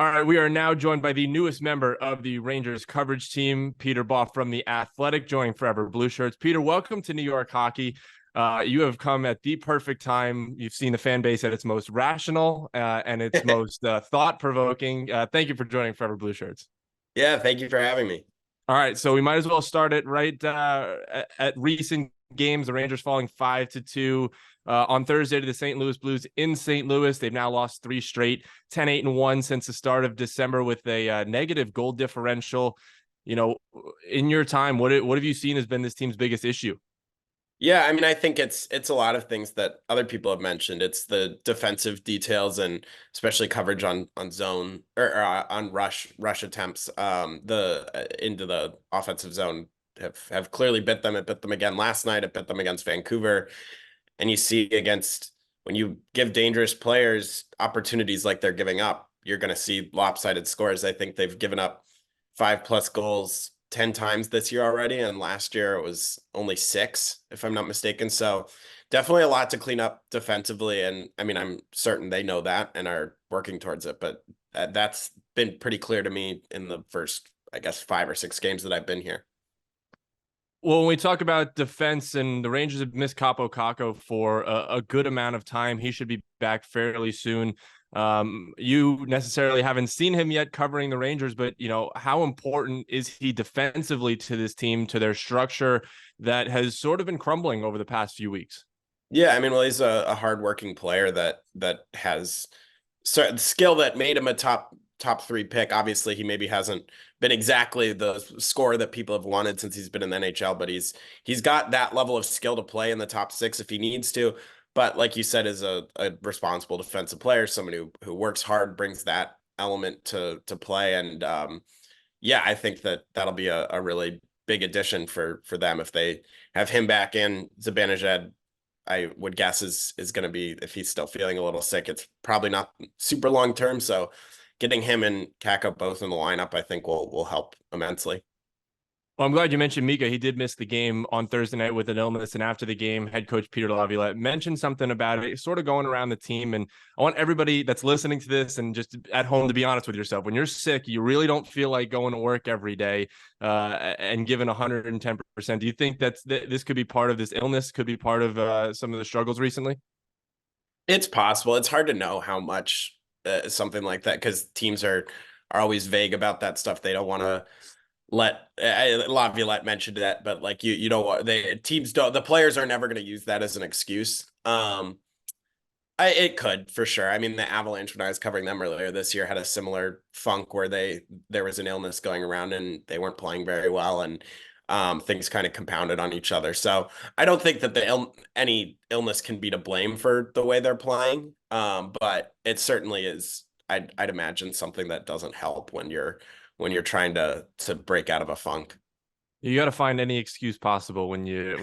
All right, we are now joined by the newest member of the Rangers coverage team, Peter Baugh from The Athletic, joining Forever Blue Shirts. Peter, welcome to New York hockey. You have come at the perfect time. You've seen the fan base at its most rational and its most thought-provoking. Thank you for joining Forever Blue Shirts. Yeah, thank you for having me. All right, so we might as well start it right at recent games. The Rangers falling 5-2 on Thursday to the St. Louis Blues in St. Louis. They've now lost 3 straight, 10-8-1 since the start of December with a negative goal differential. You know, in your time, what have you seen has been this team's biggest issue? Yeah, I mean, I think it's a lot of things that other people have mentioned. It's the defensive details and especially coverage on zone or on rush attempts. The into the offensive zone have clearly bit them. It bit them again last night. It bit them against Vancouver. And you see against when you give dangerous players opportunities like they're giving up, you're going to see lopsided scores. I think they've given up 5+ goals 10 times this year already, and last year it was only 6, if I'm not mistaken. So definitely a lot to clean up defensively, and I mean, I'm certain they know that and are working towards it, but that's been pretty clear to me in the first, I guess, 5 or 6 games that I've been here. Well, when we talk about defense, and the Rangers have missed Capo Caco for a good amount of time, he should be back fairly soon. You necessarily haven't seen him yet covering the Rangers, but how important is he defensively to this team, to their structure that has sort of been crumbling over the past few weeks? Yeah, I mean, well, he's a hardworking player that has certain skill that made him a top 3 pick. Obviously, he maybe hasn't been exactly the scorer that people have wanted since he's been in the NHL, but he's got that level of skill to play in the top 6 if he needs to. But like you said, is a responsible defensive player, someone who works hard, brings that element to play, and yeah, I think that'll be a really big addition for them if they have him back in. Zibanejad, I would guess is going to be, if he's still feeling a little sick, it's probably not super long term. So getting him and Kakko both in the lineup, I think will help immensely. Well, I'm glad you mentioned Mika. He did miss the game on Thursday night with an illness, and after the game, head coach Peter Laviolette mentioned something about it, sort of going around the team. And I want everybody that's listening to this and just at home to be honest with yourself. When you're sick, you really don't feel like going to work every day and giving 110%. Do you think this could be part of this illness? Could be part of some of the struggles recently? It's possible. It's hard to know how much something like that, because teams are always vague about that stuff. They don't want to let Laviolette mentioned that, but like you know what, they teams don't, the players are never going to use that as an excuse. It could for sure. I mean, the Avalanche, when I was covering them earlier this year, had a similar funk where there was an illness going around and they weren't playing very well, and things kind of compounded on each other. So I don't think that any illness can be to blame for the way they're playing. But it certainly is. I'd imagine something that doesn't help when you're trying to break out of a funk. You got to find any excuse possible when you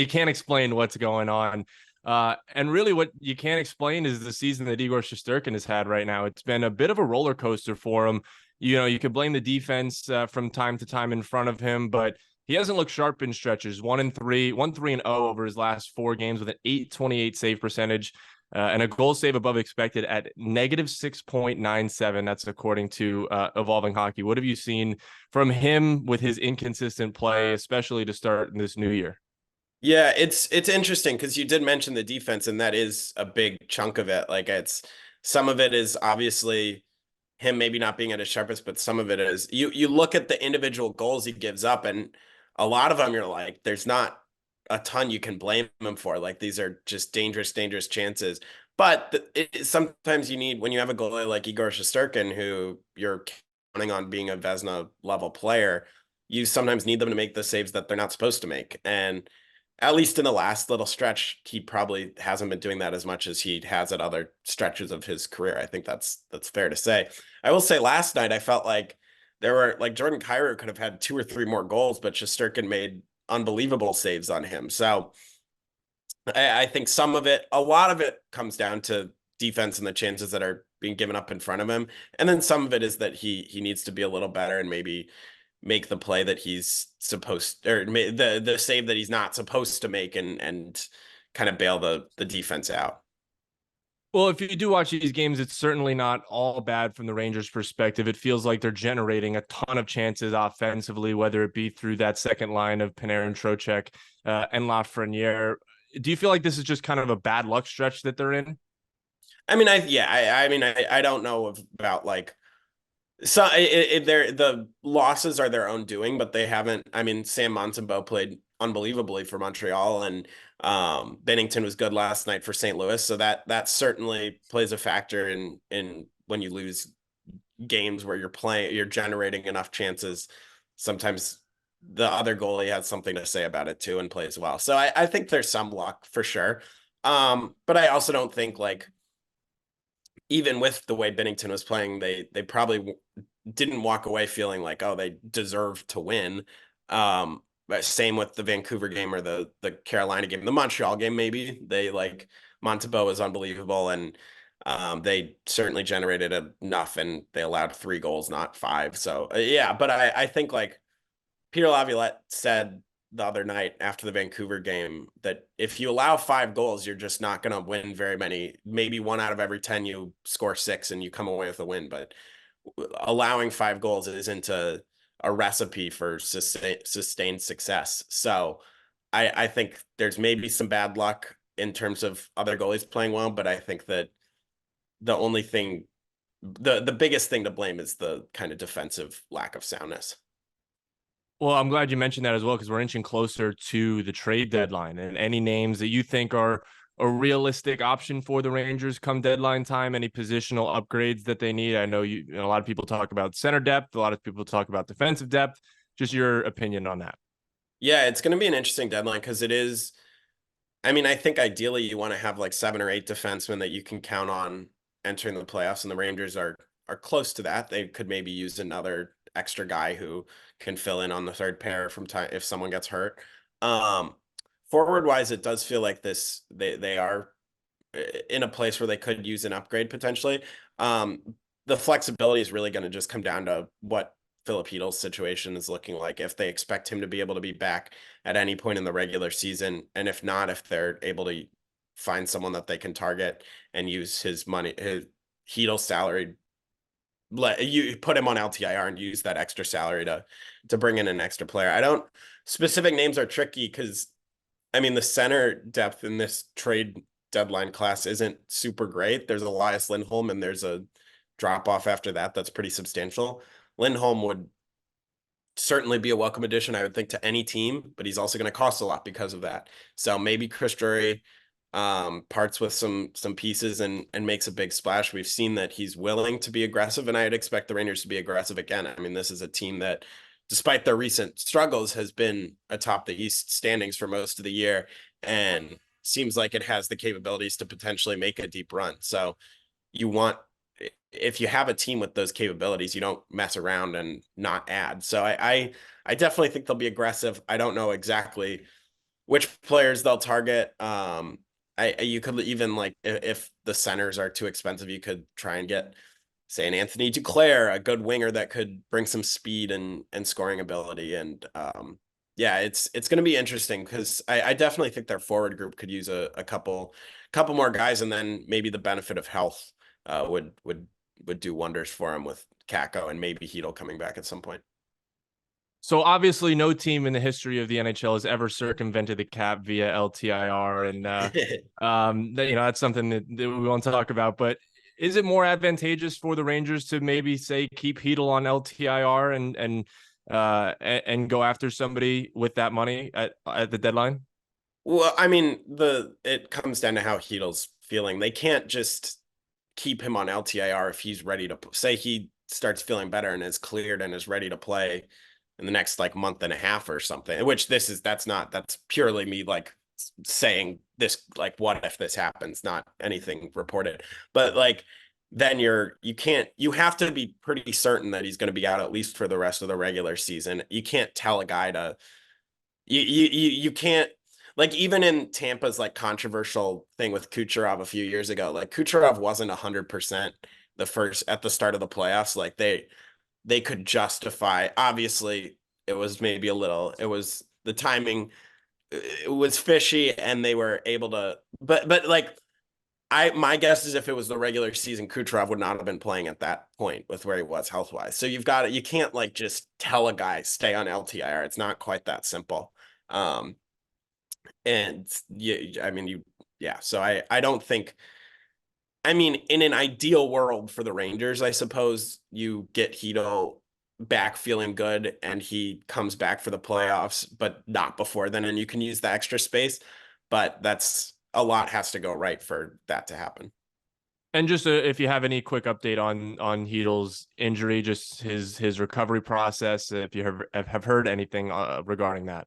can't explain what's going on. And really, what you can't explain is the season that Igor Shesterkin has had right now. It's been a bit of a roller coaster for him. You could blame the defense from time to time in front of him, but he hasn't looked sharp in stretches. 1-3-0 over his last 4 games with an .828 save percentage. And a goal save above expected at -6.97. That's according to Evolving Hockey. What have you seen from him with his inconsistent play, especially to start this new year? Yeah, it's interesting because you did mention the defense, and that is a big chunk of it. Like, it's some of it is obviously him maybe not being at his sharpest, but some of it is you look at the individual goals he gives up, and a lot of them you're like, there's not a ton you can blame him for. Like, these are just dangerous chances. But sometimes you need, when you have a goalie like Igor Shesterkin, who you're counting on being a Vezina level player, you sometimes need them to make the saves that they're not supposed to make. And at least in the last little stretch, he probably hasn't been doing that as much as he has at other stretches of his career. I think that's fair to say. I will say last night, I felt like there were, like, Jordan Kyrou could have had 2 or 3 more goals, but Shesterkin made unbelievable saves on him. So I think a lot of it comes down to defense and the chances that are being given up in front of him. And then some of it is that he needs to be a little better and maybe make the play that he's supposed, or the save that he's not supposed to make, and kind of bail the defense out. Well, if you do watch these games, it's certainly not all bad from the Rangers' perspective. It feels like they're generating a ton of chances offensively, whether it be through that second line of Panarin, Trocheck, and Lafreniere. Do you feel like this is just kind of a bad luck stretch that they're in? I mean, I mean, I don't know about like so they're the losses are their own doing, but they haven't. I mean, Sam Montembeault played unbelievably for Montreal, and Bennington was good last night for St. Louis, so that certainly plays a factor in when you lose games where you're generating enough chances. Sometimes the other goalie has something to say about it too and plays well. So I think there's some luck for sure. But I also don't think like even with the way Bennington was playing, they probably didn't walk away feeling like, oh, they deserve to win. But same with the Vancouver game or the Carolina game, the Montreal game. Maybe they like Montembeault was unbelievable, and they certainly generated enough, and they allowed 3 goals, not 5. So yeah, but I think like Peter Laviolette said the other night after the Vancouver game that if you allow 5 goals, you're just not going to win very many. Maybe 1 out of every 10 you score 6 and you come away with a win. But allowing 5 goals isn't a recipe for sustained success. So I think there's maybe some bad luck in terms of other goalies playing well, but I think that the only thing, the biggest thing to blame is the kind of defensive lack of soundness. Well, I'm glad you mentioned that as well because we're inching closer to the trade deadline. And any names that you think are a realistic option for the Rangers come deadline time? Any positional upgrades that they need? I know a lot of people talk about center depth, a lot of people talk about defensive depth. Just your opinion on that. Yeah, it's going to be an interesting deadline because it is. I mean, I think ideally you want to have like 7 or 8 defensemen that you can count on entering the playoffs, and the Rangers are close to that. They could maybe use another extra guy who can fill in on the third pair from time if someone gets hurt. Um, Forward wise, it does feel like they are in a place where they could use an upgrade potentially. Um, the flexibility is really going to just come down to what Filipino's situation is looking like. If they expect him to be able to be back at any point in the regular season, and if not, if they're able to find someone that they can target and use his money, his Heedle's salary, let you put him on LTIR and use that extra salary to bring in an extra player. I don't specific names are tricky because I mean the center depth in this trade deadline class isn't super great. There's Elias Lindholm and there's a drop off after that that's pretty substantial. Lindholm would certainly be a welcome addition, I would think, to any team, but he's also going to cost a lot because of that. So maybe Chris Drury parts with some pieces and makes a big splash. We've seen that he's willing to be aggressive, and I'd expect the Rangers to be aggressive again. I mean, this is a team that, despite their recent struggles, has been atop the East standings for most of the year and seems like it has the capabilities to potentially make a deep run. So you want, if you have a team with those capabilities, you don't mess around and not add. So I definitely think they'll be aggressive. I don't know exactly which players they'll target. You could even like if the centers are too expensive, you could try and get, say, an Anthony Duclair, a good winger that could bring some speed and scoring ability. And yeah, it's going to be interesting because I definitely think their forward group could use a couple more guys, and then maybe the benefit of health would do wonders for him with Kako and maybe Heedle coming back at some point. So obviously, no team in the history of the NHL has ever circumvented the cap via LTIR, and that's something that we want to talk about. But is it more advantageous for the Rangers to maybe say keep Heedle on LTIR and go after somebody with that money at the deadline? Well, I mean, it comes down to how Heedle's feeling. They can't just keep him on LTIR if he's ready to say he starts feeling better and is cleared and is ready to play in the next like month and a half or something. Which that's purely me like saying this, like what if this happens, not anything reported. But like then you have to be pretty certain that he's going to be out at least for the rest of the regular season. You can't tell a guy to you can't, like, even in Tampa's like controversial thing with Kucherov a few years ago, like Kucherov wasn't 100% at the start of the playoffs. Like they could justify, obviously it was maybe it was the timing, it was fishy and they were able to, but like My guess is if it was the regular season, Kucherov would not have been playing at that point with where he was health wise. So you can't like just tell a guy stay on LTIR. It's not quite that simple. Um, and yeah, I mean yeah. So I don't think. I mean, in an ideal world for the Rangers, I suppose you get Hito back feeling good and he comes back for the playoffs, but not before then, and you can use the extra space. But that's a lot has to go right for that to happen. And just if you have any quick update on Heedle's injury, just his recovery process, if you have heard anything regarding that.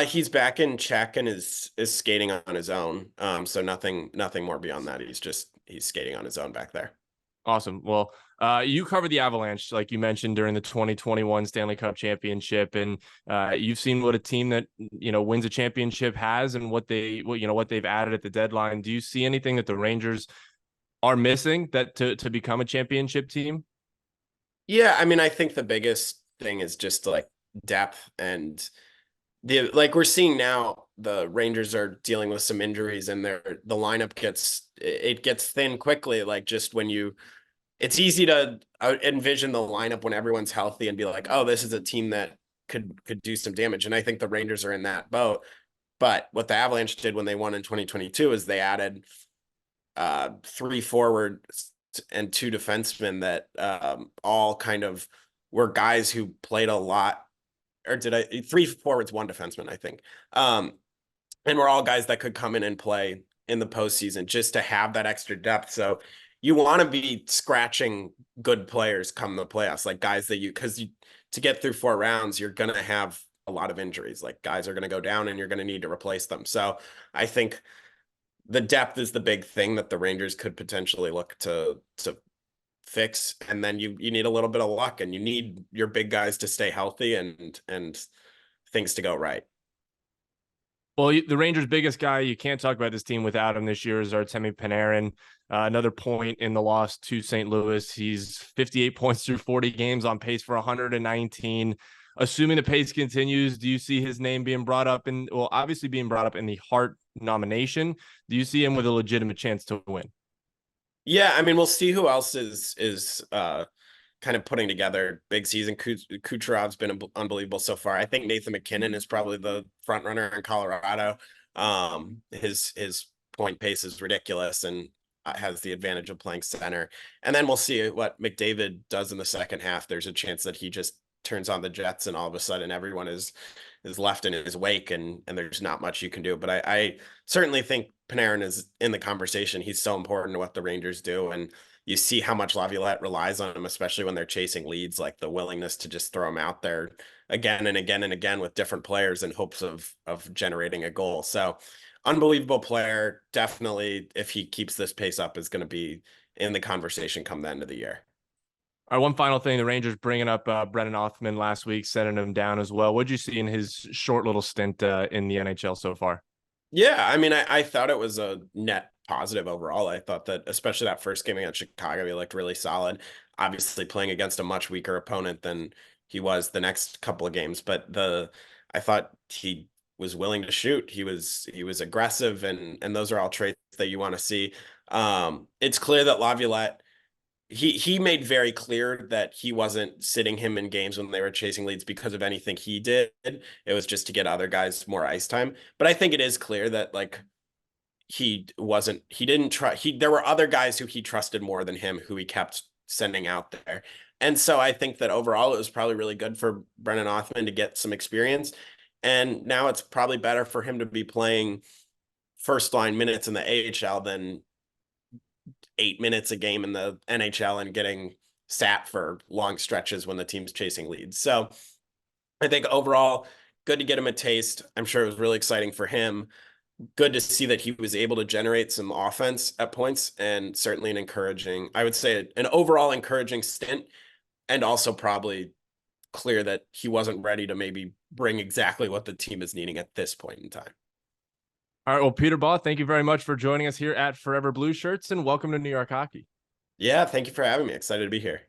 He's back in check and is skating on his own. So nothing more beyond that. He's skating on his own back there. Awesome. Well, you covered the Avalanche, like you mentioned, during the 2021 Stanley Cup championship, and you've seen what a team that wins a championship has, and what they've added at the deadline. Do you see anything that the Rangers are missing that to become a championship team? Yeah, I mean, I think the biggest thing is just like depth and like we're seeing now the Rangers are dealing with some injuries and the lineup gets thin quickly. Like just when it's easy to envision the lineup when everyone's healthy and be like, oh, this is a team that could do some damage. And I think the Rangers are in that boat. But what the Avalanche did when they won in 2022 is they added three forwards and two defensemen that all kind of were guys who played a lot, or did I three forwards, one defenseman, I think. And we're all guys that could come in and play in the postseason just to have that extra depth. So you want to be scratching good players come the playoffs, like guys that to get through 4 rounds, you're going to have a lot of injuries. Like guys are going to go down and you're going to need to replace them. So I think the depth is the big thing that the Rangers could potentially look to fix, and then you need a little bit of luck, and you need your big guys to stay healthy and things to go right. Well, the Rangers' biggest guy, you can't talk about this team without him this year, is Artemi Panarin. Another point in the loss to St. Louis. He's 58 points through 40 games, on pace for 119. Assuming the pace continues, do you see his name being brought up obviously being brought up in the Hart nomination? Do you see him with a legitimate chance to win? Yeah, I mean, we'll see who else is kind of putting together big season. Kucherov's been unbelievable so far. I think Nathan MacKinnon is probably the front runner in Colorado. His point pace is ridiculous and has the advantage of playing center. And then we'll see what McDavid does in the second half. There's a chance that he just turns on the Jets and all of a sudden everyone is left in his wake and there's not much you can do. But I certainly think Panarin is in the conversation. He's so important to what the Rangers do, and you see how much Laviolette relies on him, especially when they're chasing leads, like the willingness to just throw him out there again and again and again with different players in hopes of generating a goal. So unbelievable player. Definitely, if he keeps this pace up, is going to be in the conversation come the end of the year. All right, one final thing. The Rangers bringing up Brennan Othmann last week, sending him down as well. What did you see in his short little stint in the NHL so far? Yeah, I mean, I thought it was a net positive overall. I thought that, especially that first game against Chicago, he looked really solid. Obviously, playing against a much weaker opponent than he was the next couple of games, but I thought he was willing to shoot. He was aggressive, and those are all traits that you want to see. It's clear that Laviolette he made very clear that he wasn't sitting him in games when they were chasing leads because of anything he did. It was just to get other guys more ice time. But I think it is clear that like he didn't try there were other guys who he trusted more than him who he kept sending out there. And so I think that overall it was probably really good for Brennan Othmann to get some experience. And now it's probably better for him to be playing first line minutes in the AHL than 8 minutes a game in the NHL and getting sat for long stretches when the team's chasing leads. So I think overall, good to get him a taste. I'm sure it was really exciting for him. Good to see that he was able to generate some offense at points, and certainly I would say an overall encouraging stint, and also probably clear that he wasn't ready to maybe bring exactly what the team is needing at this point in time. All right. Well, Peter Baugh, thank you very much for joining us here at Forever Blue Shirts, and welcome to New York Hockey. Yeah, thank you for having me. Excited to be here.